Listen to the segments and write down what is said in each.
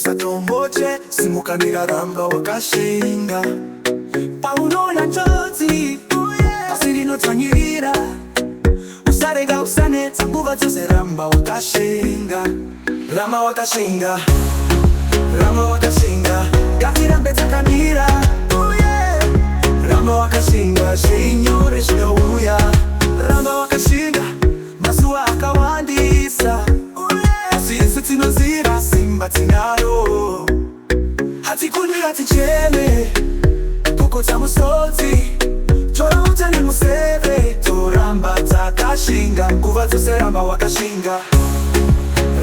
usatomboche simukanira Ramba Wakashinga paunoona njodzi asirinotanyirira usarega usanetsa nguva dzose Ramba Wakashinga Ramba Wakashinga Ramba Wakashinga ngatirambe takamira Ramba Wakashinga zvinyore zvinouya Ramba Wakashinga mazuva akawandisa asi isu tinoziva simba tinaro hatikundira ticheme kukotsa musodzi torauta nemuseve toramba takashinga nguva dzose Ramba Wakashinga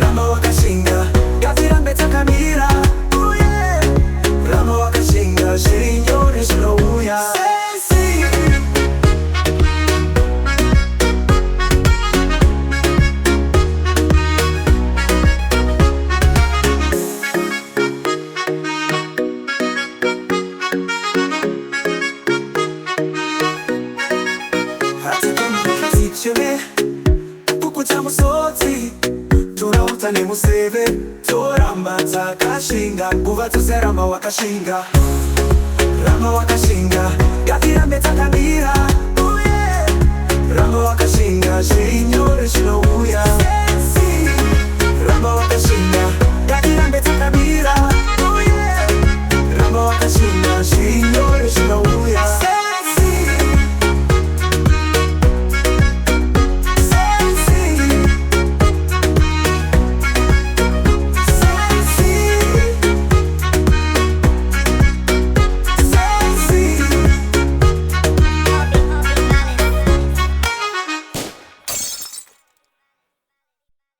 Ramba Wakashinga ngatirambe takamira Ramba Wakashinga zvinyore zvinouya Sensir kukutsa musodzi torauta nemuseve toramba takashinga nguva dzose Ramba Wakashinga Ramba Wakashinga ngatirambe takamira Ramba Wakashinga zvinyore zvinouya Ramba Wakashinga ngatirambe takamira